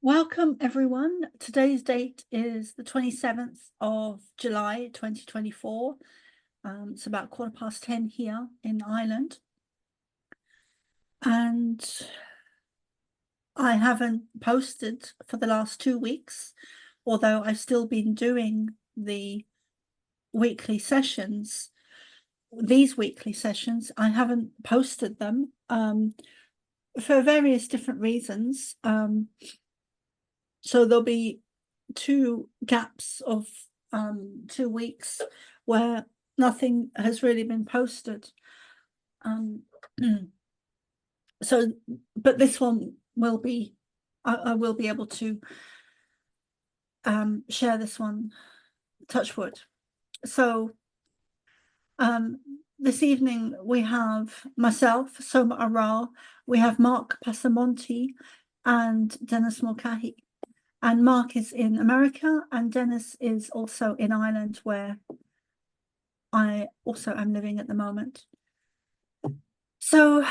Welcome, everyone. Today's date is the 27th of July, 2024. It's about 10:15 here in Ireland. And I haven't posted for the last 2 weeks, although I've still been doing the weekly sessions. These weekly sessions, I haven't posted them for various different reasons. So there'll be 2 gaps of 2 weeks where nothing has really been posted. So, but this one will be, I will be able to share this one, touch wood. So this evening we have myself, Soma ARah, we have Mark Passamonte and Dennis Mulcahy. And Mark is in America, and Dennis is also in Ireland, where I also am living at the moment. So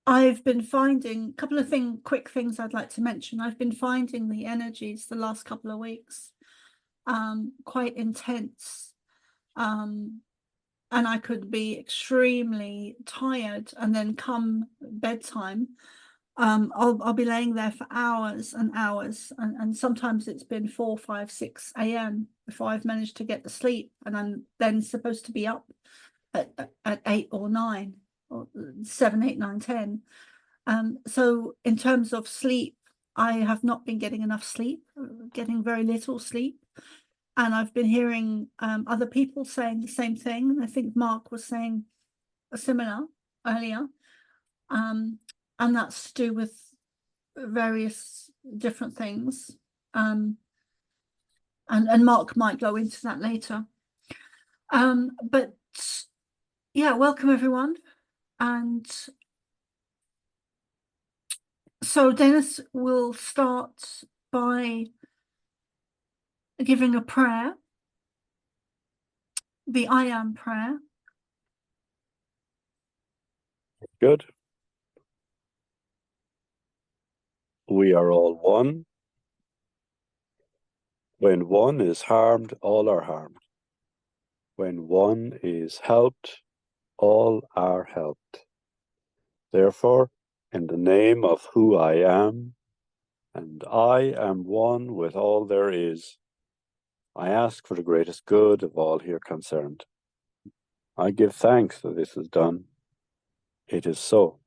I've been finding a couple of quick things I'd like to mention. I've been finding the energies the last couple of weeks quite intense. And I could be extremely tired, and then come bedtime, I'll be laying there for hours and hours, and sometimes it's been 4, 5, 6 a.m. before I've managed to get to sleep, and I'm then supposed to be up at 8 or 9 or 7, 8, 9, 10. So in terms of sleep, I have not been getting enough sleep, getting very little sleep. And I've been hearing other people saying the same thing. I think Mark was saying a similar earlier. And that's to do with various different things. And Mark might go into that later. But yeah, welcome everyone. And so Dennis will start by giving a prayer, the I Am prayer. Good. We are all one. When one is harmed, all are harmed. When one is helped, all are helped. Therefore, in the name of who I am, and I am one with all there is, I ask for the greatest good of all here concerned. I give thanks that this is done. It is so.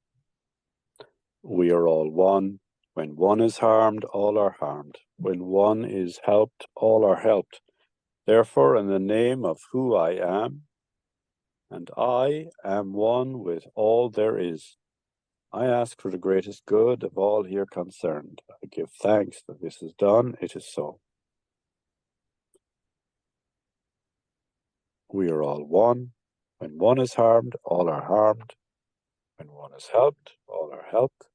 We are all one. When one is harmed, all are harmed. When one is helped, all are helped. Therefore, in the name of who I am, and I am one with all there is, I ask for the greatest good of all here concerned. I give thanks that this is done. It is so. We are all one. When one is harmed, all are harmed. When one is helped, all are helped.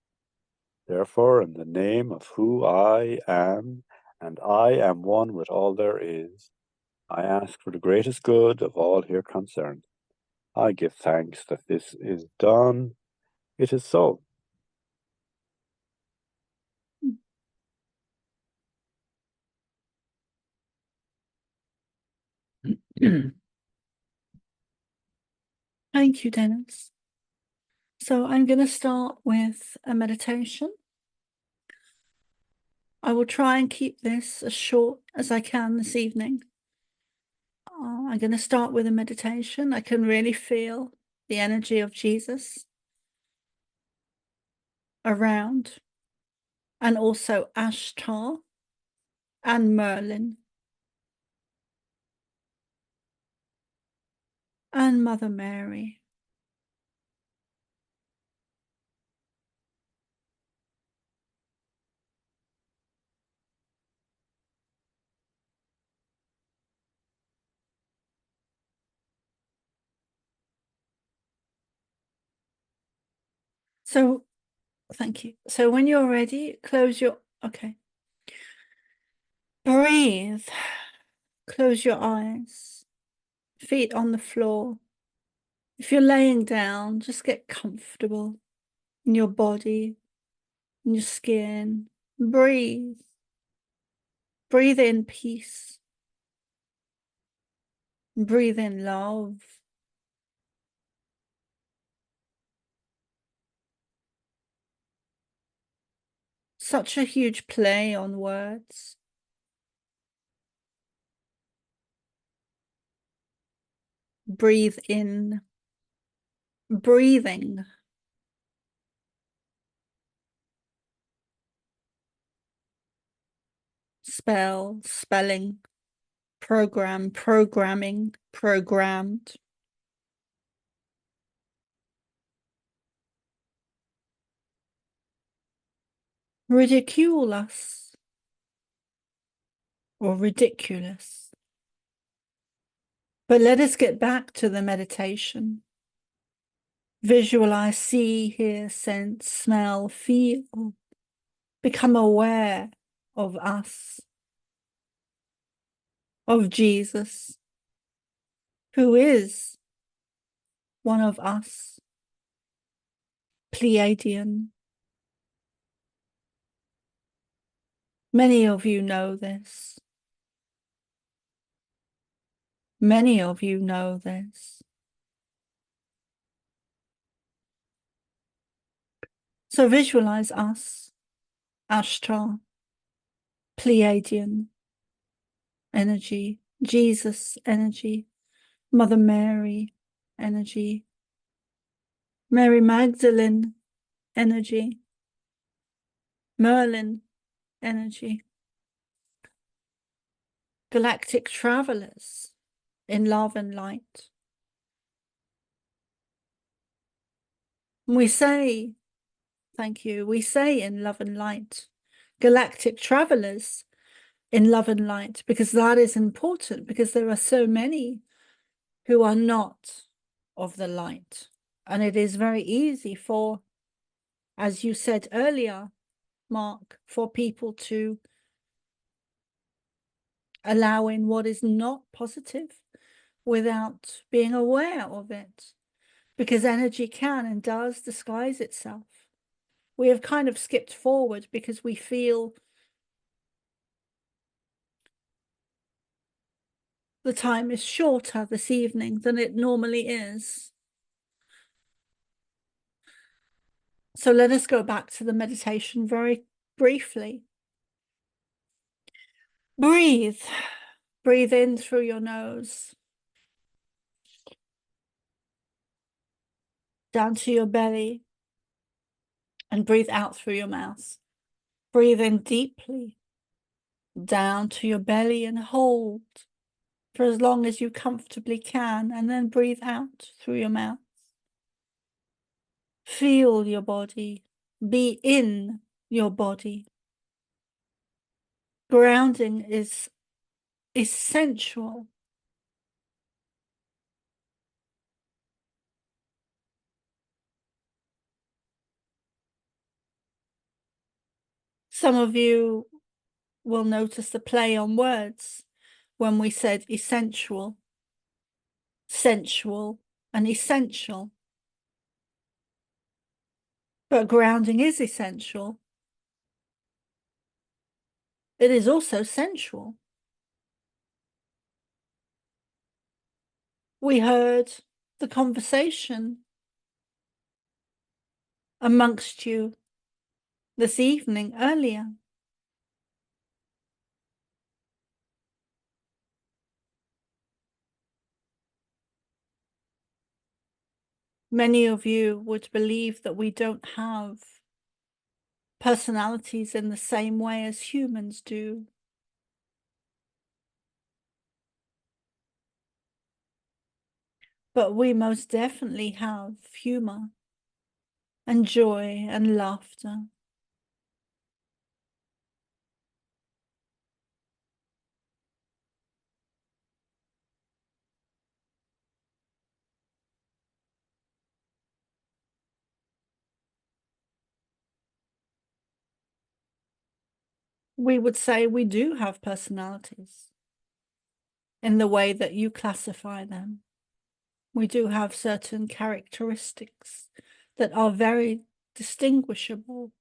Therefore, in the name of who I am, and I am one with all there is, I ask for the greatest good of all here concerned. I give thanks that this is done. It is so. Thank you, Dennis. So I'm going to start with a meditation. I will try and keep this as short as I can this evening. I'm going to start with a meditation. I can really feel the energy of Jesus around, and also Ashtar and Merlin and Mother Mary. So, thank you. So when you're ready, okay. Breathe. Close your eyes. Feet on the floor. If you're laying down, just get comfortable in your body. in your skin. Breathe. Breathe in peace. Breathe in love. Such a huge play on words. Breathe in. Breathing. Spell, spelling. Program, programming, programmed. Ridicule us. Or ridiculous. But let us get back to the meditation. Visualize, see, hear, sense, smell, feel. Become aware of us, of Jesus, who is one of us, Pleiadian. Many of you know this. Many of you know this. So visualize us, Ashtar, Pleiadian energy, Jesus energy, Mother Mary energy, Mary Magdalene energy, Merlin energy, galactic travelers in love and light. We say, thank you, we say in love and light, galactic travelers in love and light, because that is important, because there are so many who are not of the light. And it is very easy for, as you said earlier, Mark, for people to allow in what is not positive without being aware of it, because energy can and does disguise itself. We have kind of skipped forward because we feel the time is shorter this evening than it normally is. So let us go back to the meditation very briefly. Breathe. Breathe in through your nose, down to your belly, and breathe out through your mouth. Breathe in deeply, down to your belly, and hold for as long as you comfortably can, and then breathe out through your mouth. Feel your body. Be in your body. Grounding is essential. Some of you will notice the play on words when we said essential, sensual, and essential. But grounding is essential. It is also sensual. We heard the conversation amongst you this evening earlier. Many of you would believe that we don't have personalities in the same way as humans do. But we most definitely have humor and joy and laughter. We would say we do have personalities in the way that you classify them. We do have certain characteristics that are very distinguishable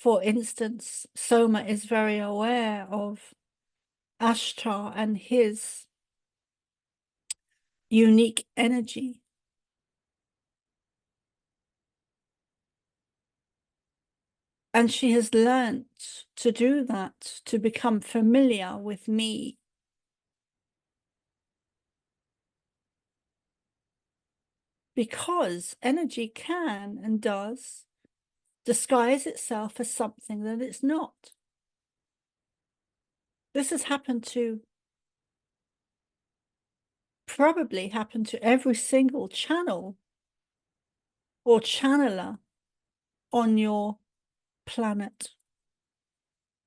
For instance, Soma is very aware of Ashtar and his unique energy. And she has learnt to do that, to become familiar with me. Because energy can and does disguise itself as something that it's not. This has probably happened to every single channel or channeler on your planet,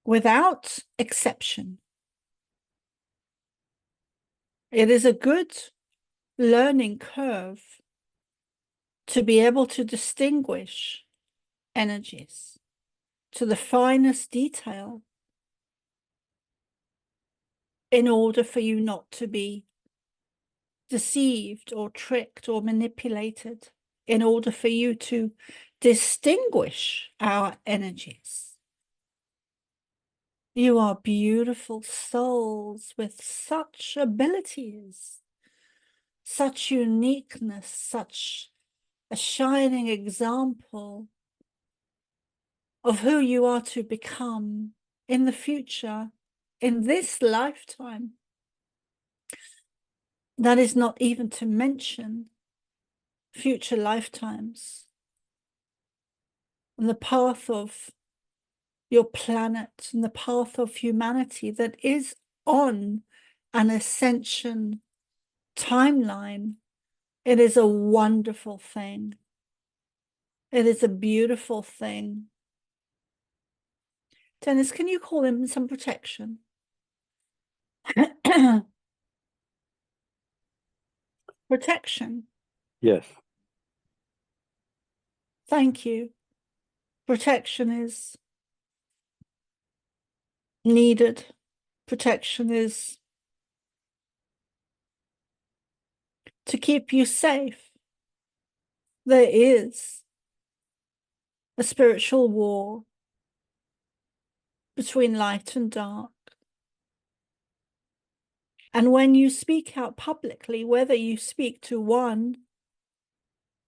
without exception. It is a good learning curve to be able to distinguish energies to the finest detail in order for you not to be deceived or tricked or manipulated, in order for you to distinguish our energies. You are beautiful souls with such abilities, such uniqueness, such a shining example of who you are to become in the future, in this lifetime. That is not even to mention future lifetimes and the path of your planet and the path of humanity that is on an ascension timeline. It is a wonderful thing. It is a beautiful thing. Dennis, can you call him some protection? Protection. Yes. Thank you. Protection is needed. Protection is to keep you safe. There is a spiritual war between light and dark. And when you speak out publicly, whether you speak to 1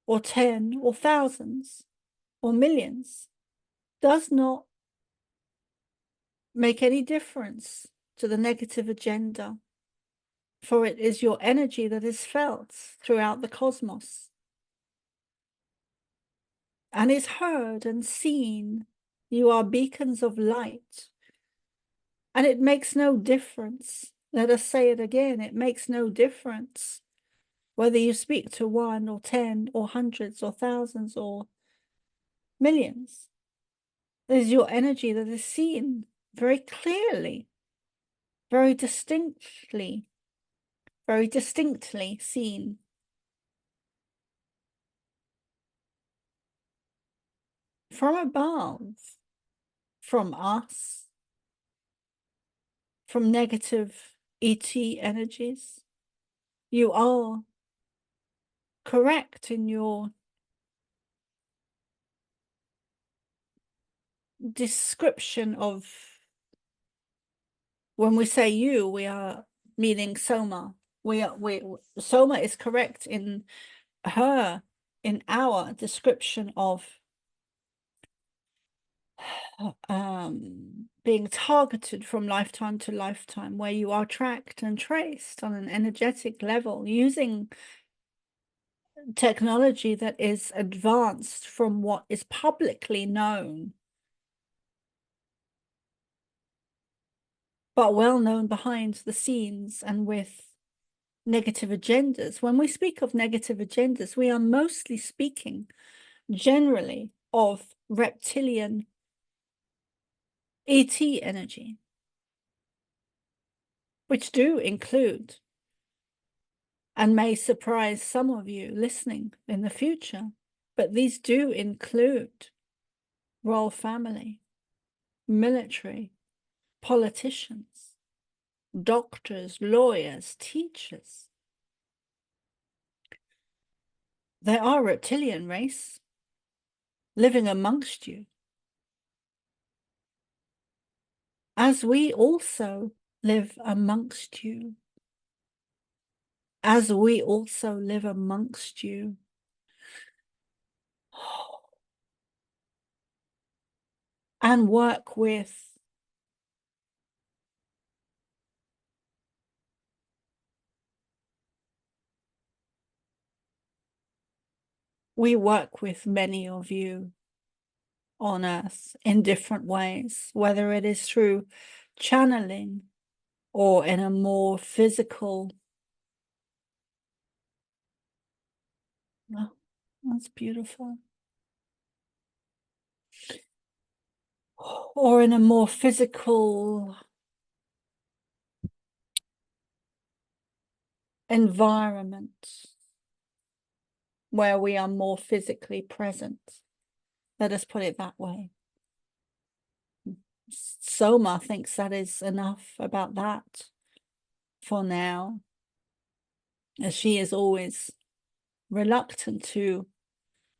or 10 or thousands or millions, does not make any difference to the negative agenda, for it is your energy that is felt throughout the cosmos and is heard and seen. You are beacons of light, and it makes no difference. Let us say it again. It makes no difference whether you speak to 1 or 10 or hundreds or thousands or millions. It is your energy that is seen very clearly, very distinctly seen. From above, from us, from negative ET energies. You are correct in your description of, when we say you, we are meaning Soma. Soma is correct in our description of being targeted from lifetime to lifetime, where you are tracked and traced on an energetic level using technology that is advanced from what is publicly known, but well known behind the scenes and with negative agendas. When we speak of negative agendas, we are mostly speaking generally of reptilian ET energy, which do include and may surprise some of you listening in the future, but these do include royal family, military, politicians, doctors, lawyers, teachers. There are reptilian race living amongst you. as we also live amongst you, as we also live amongst you, and work with many of you on Earth in different ways, whether it is through channeling or in a more physical. Oh, that's beautiful. Or in a more physical environment where we are more physically present. Let us put it that way. Soma thinks that is enough about that for now, as she is always reluctant to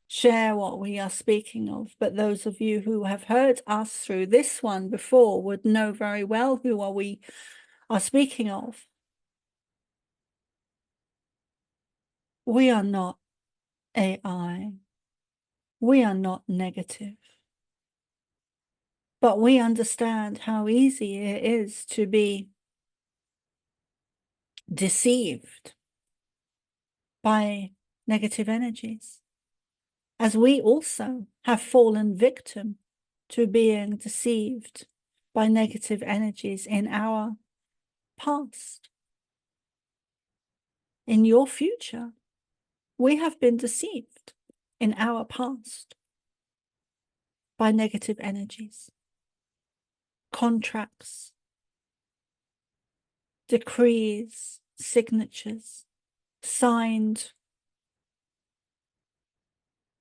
share what we are speaking of. But those of you who have heard us through this one before would know very well who we are speaking of. We are not AI. We are not negative. But we understand how easy it is to be deceived by negative energies, as we also have fallen victim to being deceived by negative energies in our past. In your future, we have been deceived in our past by negative energies, contracts, decrees, signatures, signed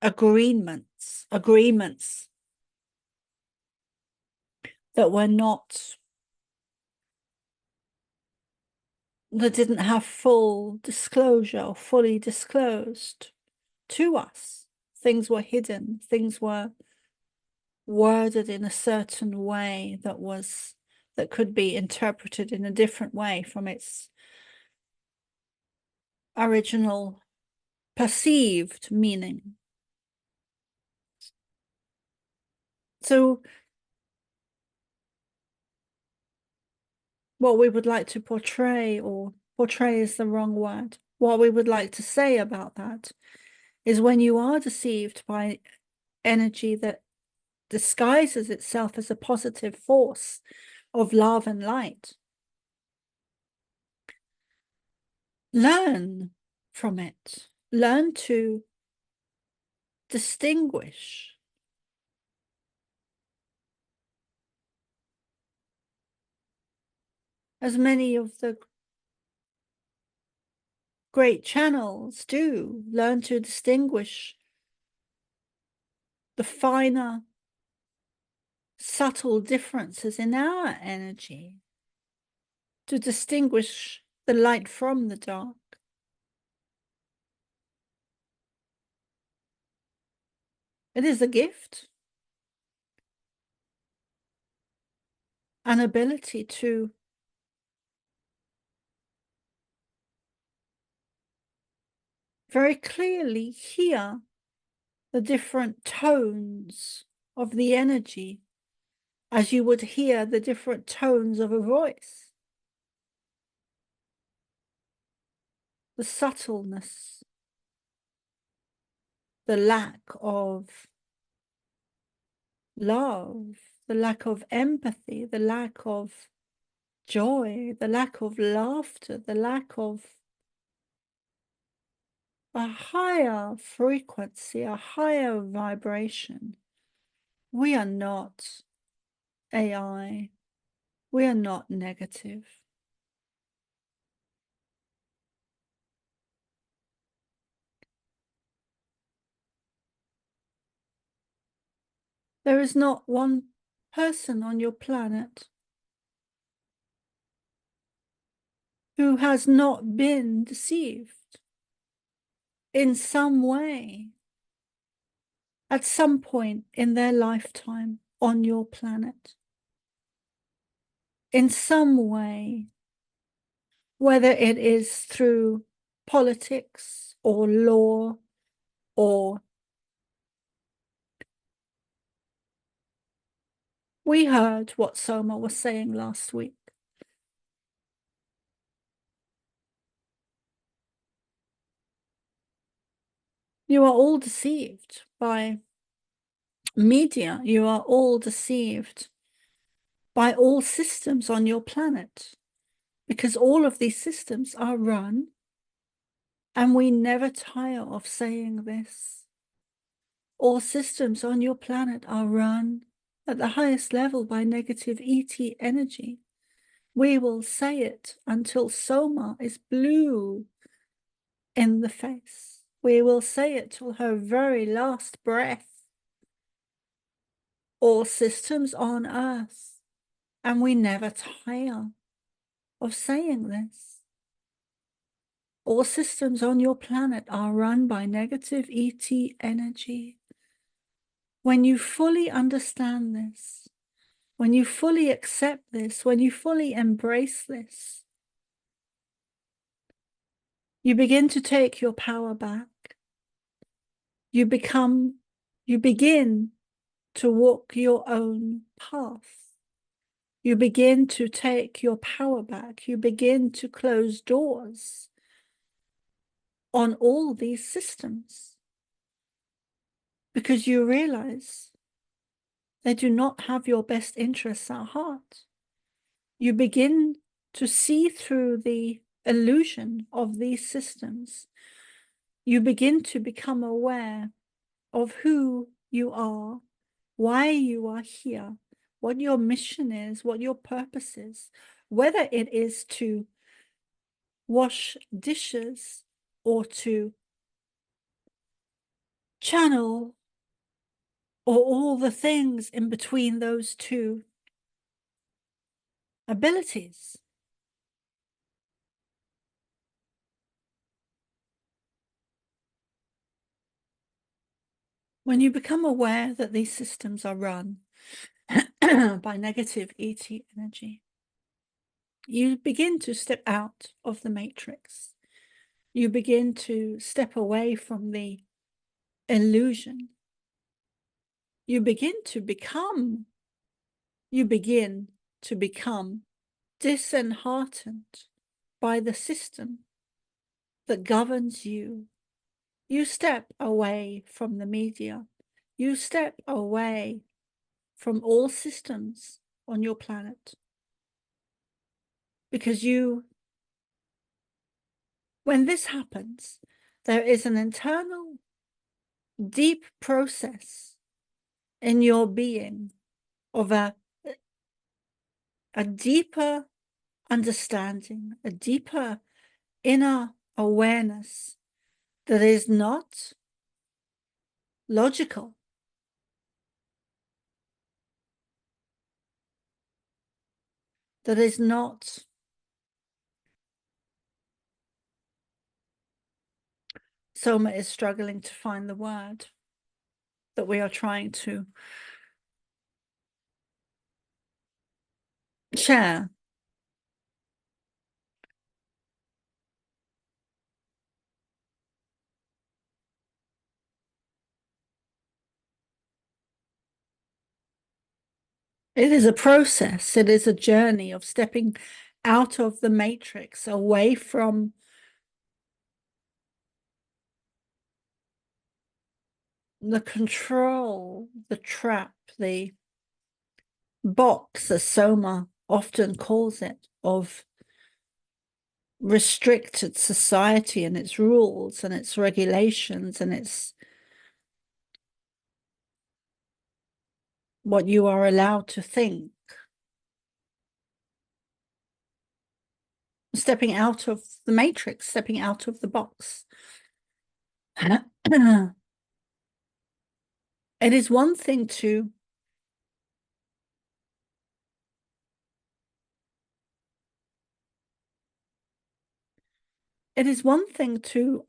agreements that were not, that didn't have full disclosure or fully disclosed to us. Things were hidden, things were worded in a certain way that could be interpreted in a different way from its original perceived meaning. So what we would like to portray, or portray is the wrong word, what we would like to say about that is, when you are deceived by energy that disguises itself as a positive force of love and light, learn from it. Learn to distinguish. As many of the great channels do, learn to distinguish the finer, subtle differences in our energy, to distinguish the light from the dark. It is a gift, an ability to very clearly hear the different tones of the energy, as you would hear the different tones of a voice. The subtleness, the lack of love, the lack of empathy, the lack of joy, the lack of laughter, the lack of a higher frequency, a higher vibration. We are not AI. We are not negative. There is not one person on your planet who has not been deceived in some way at some point in their lifetime on your planet. in some way, whether it is through politics or law or we heard what Soma was saying last week. You are all deceived by media. You are all deceived by all systems on your planet, because all of these systems are run, and we never tire of saying this. All systems on your planet are run at the highest level by negative ET energy. We will say it until Soma is blue in the face. We will say it till her very last breath. All systems on Earth, and we never tire of saying this. All systems on your planet are run by negative ET energy. When you fully understand this, when you fully accept this, when you fully embrace this, you begin to take your power back. You begin to walk your own path. You begin to take your power back. You begin to close doors on all these systems, because you realize they do not have your best interests at heart. You begin to see through the illusion of these systems. You begin to become aware of who you are, why you are here, what your mission is, what your purpose is, whether it is to wash dishes or to channel, or all the things in between those two abilities. When you become aware that these systems are run by negative ET energy, you begin to step out of the matrix. You begin to step away from the illusion. You begin to become disheartened by the system that governs you. You step away from the media. You step away from all systems on your planet, because when this happens, there is an internal, deep process in your being of a deeper understanding, a deeper inner awareness that is not logical. That is not Soma is struggling to find the word that we are trying to share. It is a process. It is a journey of stepping out of the matrix, away from the control, the trap, the box, as Soma often calls it, of restricted society and its rules and its regulations and its what you are allowed to think. Stepping out of the matrix, stepping out of the box. It is one thing to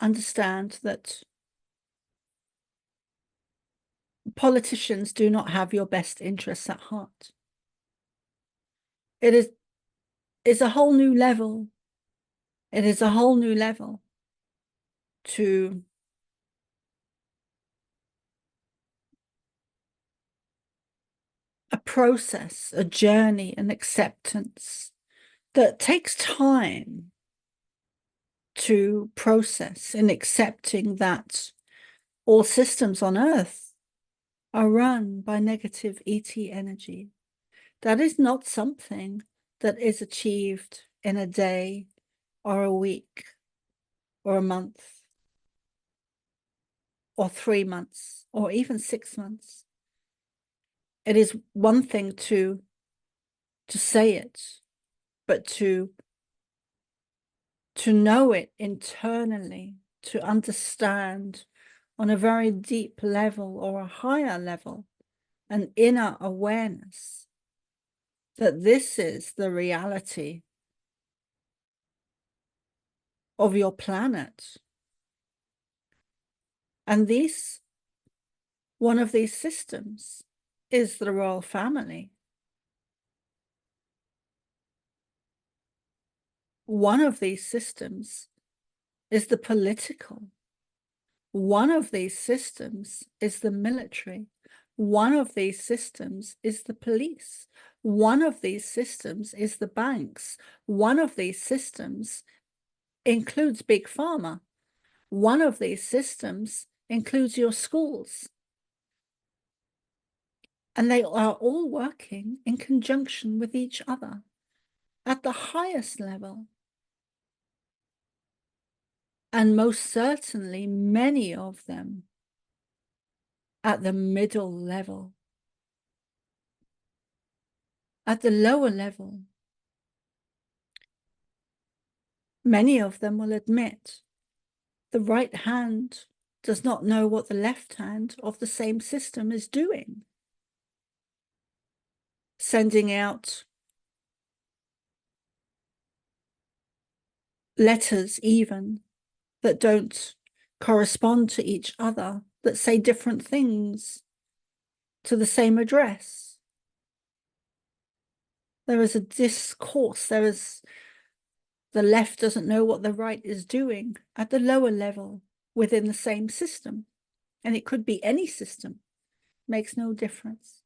understand that politicians do not have your best interests at heart. It is is a whole new level. It is a whole new level to a process, a journey, an acceptance that takes time to process, in accepting that all systems on Earth are run by negative ET energy. That is not something that is achieved in a day or a week or a month or 3 months or even 6 months. It is one thing to say it, but to know it internally, to understand on a very deep level or a higher level, an inner awareness that this is the reality of your planet. And one of these systems is the royal family. One of these systems is the political. One of these systems is the military. One of these systems is the police. One of these systems is the banks. One of these systems includes big pharma. One of these systems includes your schools. And they are all working in conjunction with each other at the highest level. And most certainly many of them at the middle level. At the lower level, many of them will admit the right hand does not know what the left hand of the same system is doing. Sending out letters even that don't correspond to each other, that say different things to the same address. There is a discourse, the left doesn't know what the right is doing at the lower level within the same system. And it could be any system, makes no difference.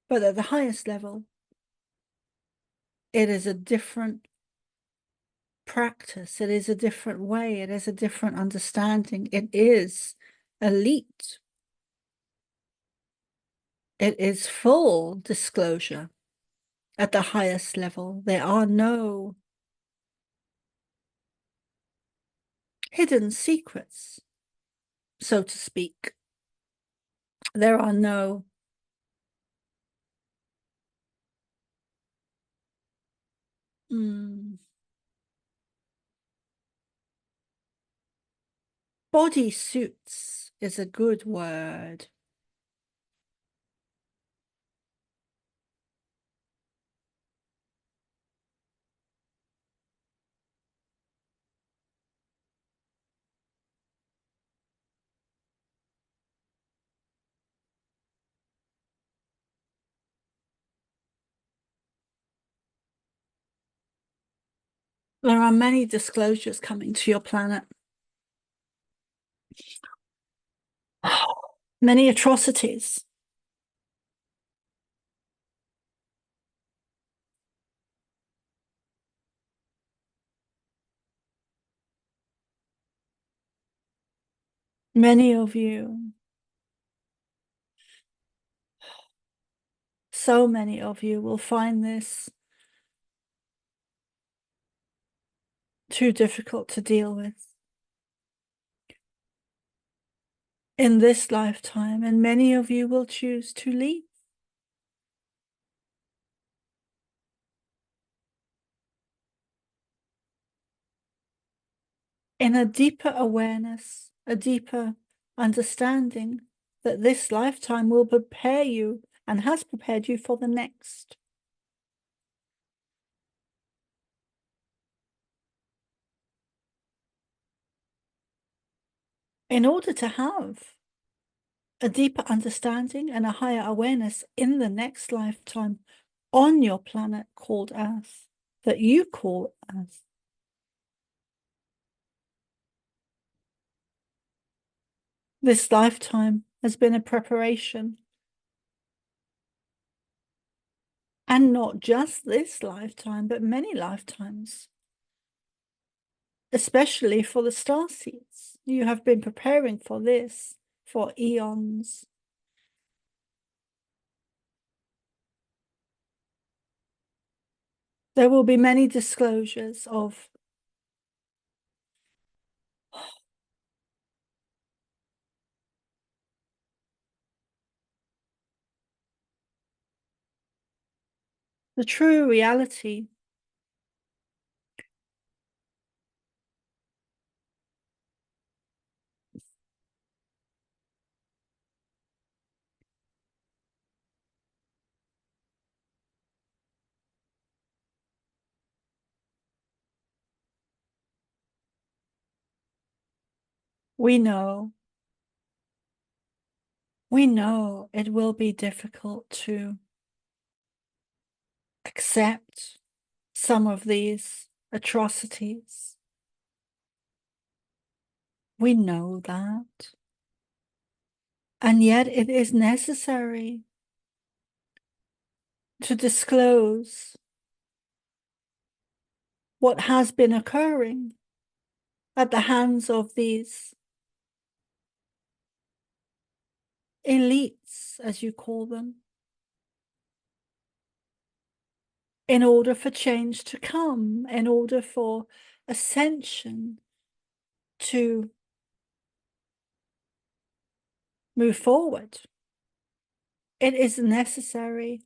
But at the highest level, it is a different practice. It is a different way. It is a different understanding. It is elite. It is full disclosure at the highest level. There are no hidden secrets, so to speak. There are no body suits is a good word. There are many disclosures coming to your planet. Many atrocities. Many of you, so many of you will find this too difficult to deal with in this lifetime, and many of you will choose to leave. In a deeper awareness, a deeper understanding that this lifetime will prepare you and has prepared you for the next. In order to have a deeper understanding and a higher awareness in the next lifetime on your planet called Earth, that you call Earth. This lifetime has been a preparation. And not just this lifetime, but many lifetimes. Especially for the starseeds. You have been preparing for this for eons. There will be many disclosures of the true reality. We know it will be difficult to accept some of these atrocities. We know that. And yet it is necessary to disclose what has been occurring at the hands of these elites, as you call them, in order for change to come, in order for ascension to move forward. It is necessary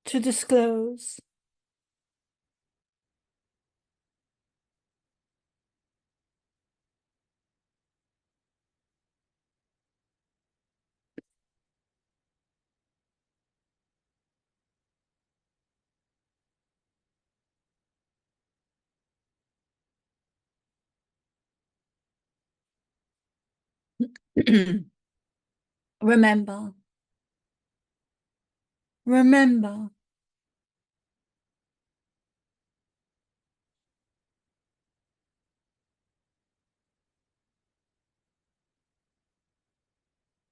to disclose remember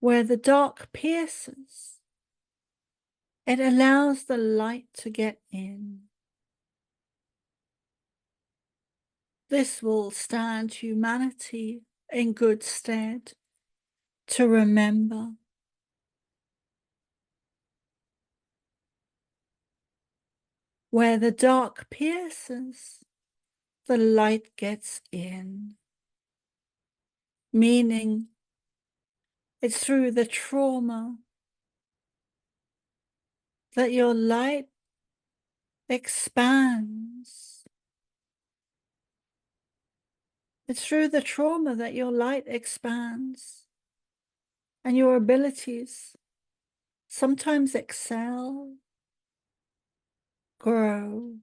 where the dark pierces, it allows the light to get in. This will stand humanity in good stead to remember where the dark pierces, the light gets in. Meaning it's through the trauma that your light expands. It's through the trauma that your light expands and your abilities sometimes excel, grow,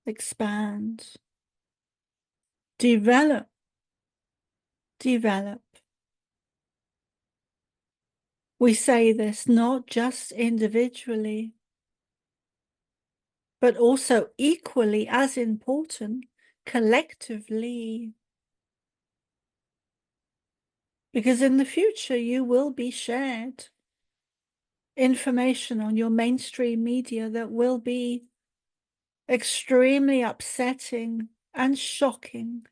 expand, develop. We say this not just individually, but also equally as important, collectively. Because in the future, you will be shared information on your mainstream media that will be extremely upsetting and shocking,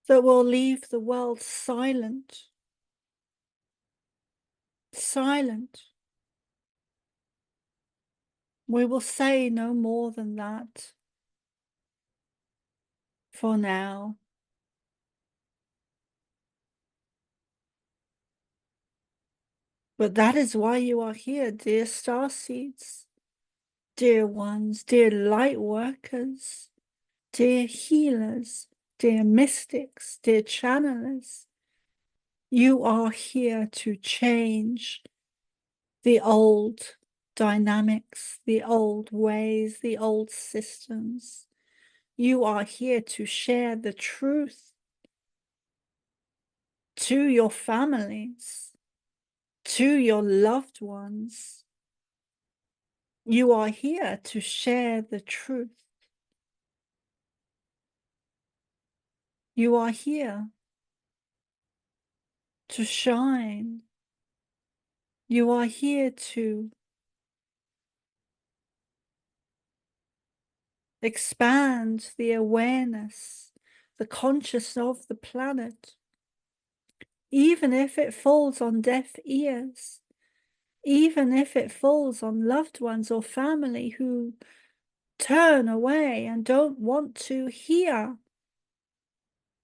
that will leave the world silent. We will say no more than that for now. But that is why you are here, dear starseeds, dear ones, dear light workers, dear healers, dear mystics, dear channelers. You are here to change the old dynamics, the old ways, the old systems. You are here to share the truth to your families, to your loved ones. You are here to share the truth. You are here to shine. You are here to expand the awareness, the consciousness of the planet. Even if it falls on deaf ears, even if it falls on loved ones or family who turn away and don't want to hear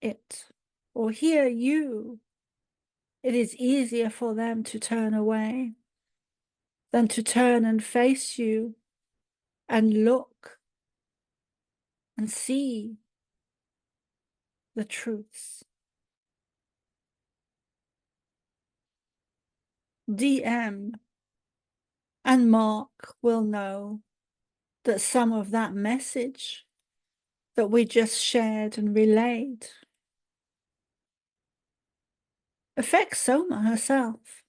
it or hear you, it is easier for them to turn away than to turn and face you and look and see the truths. DM and Mark will know that some of that message that we just shared and relayed affects Soma herself.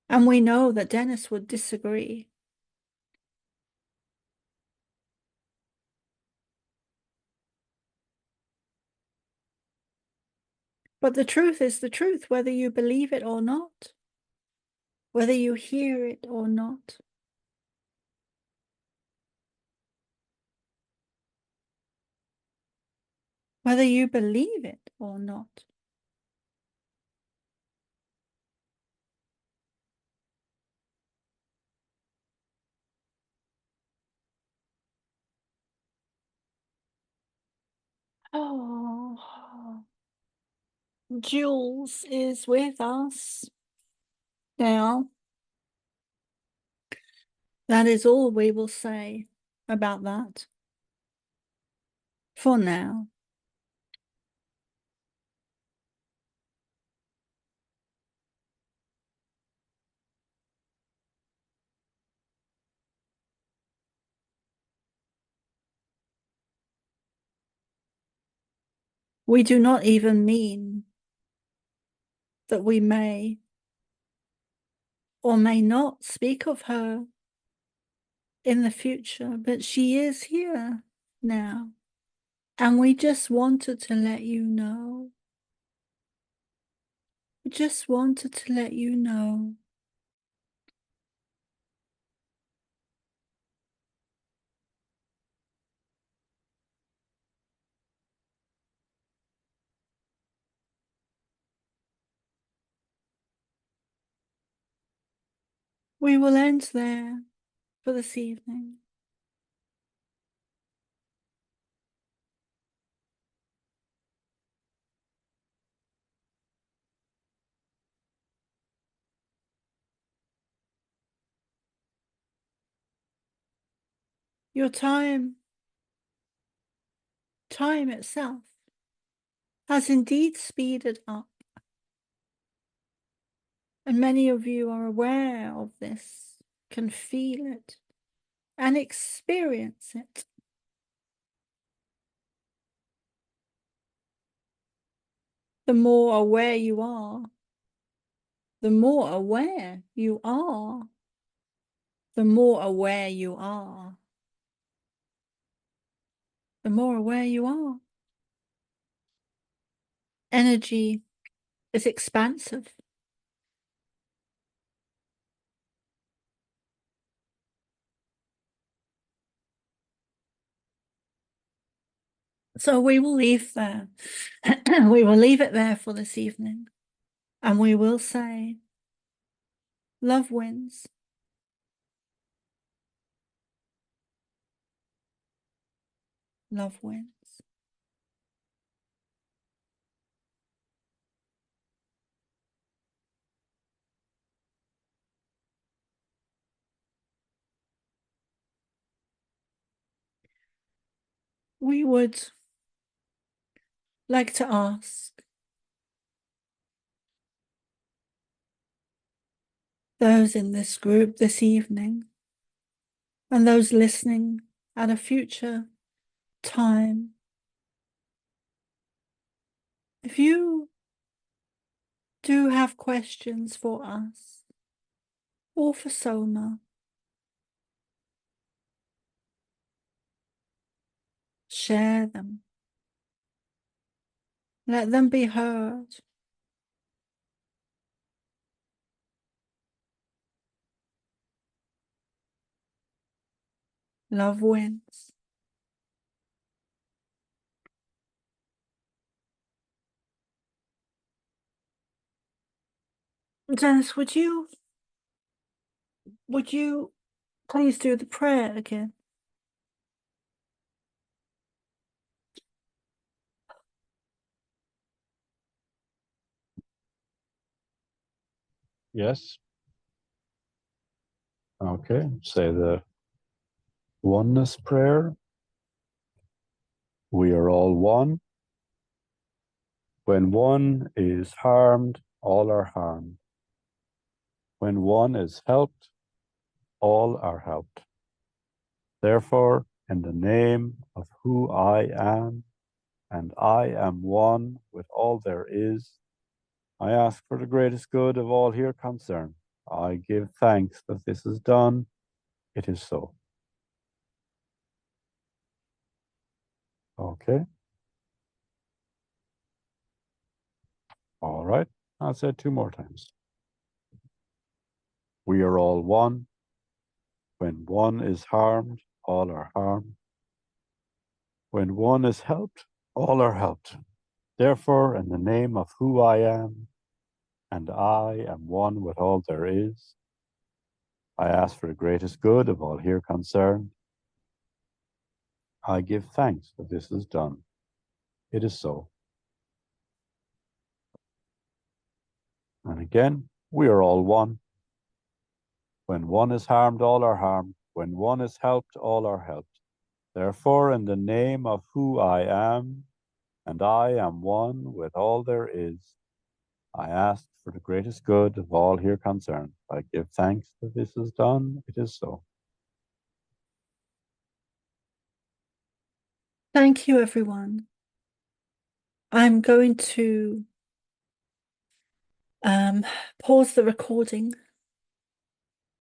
And we know that Dennis would disagree. But the truth is the truth, whether you believe it or not, whether you hear it or not. Whether you believe it or not. Oh, Jules is with us now. That is all we will say about that for now. We do not even mean that we may or may not speak of her in the future, but she is here now. And we just wanted to let you know. We just wanted to let you know. We will end there for this evening. Your time itself has indeed speeded up. And many of you are aware of this, can feel it and experience it. The more aware you are, the more aware you are, the more aware you are, the more aware you are. Energy is expansive. So we will leave there. We will leave it there for this evening. And we will say, love wins. Love wins. We would like to ask those in this group this evening and those listening at a future time If you do have questions for us or for Soma, share them. Let them be heard. Love wins. Dennis, would you please do the prayer again? Yes. Okay. Say the oneness prayer. We are all one. When one is harmed, all are harmed. When one is helped, all are helped. Therefore, in the name of who I am, and I am one with all there is, I ask for the greatest good of all here concerned. I give thanks that this is done. It is so. Okay. All right. I'll say it 2 more times. We are all one. When one is harmed, all are harmed. When one is helped, all are helped. Therefore, in the name of who I am, and I am one with all there is, I ask for the greatest good of all here concerned. I give thanks that this is done. It is so. And again, we are all one. When one is harmed, all are harmed. When one is helped, all are helped. Therefore, in the name of who I am, and I am one with all there is, I ask for the greatest good of all here concerned. I give thanks that this is done. It is so. Thank you, everyone. I'm going to pause the recording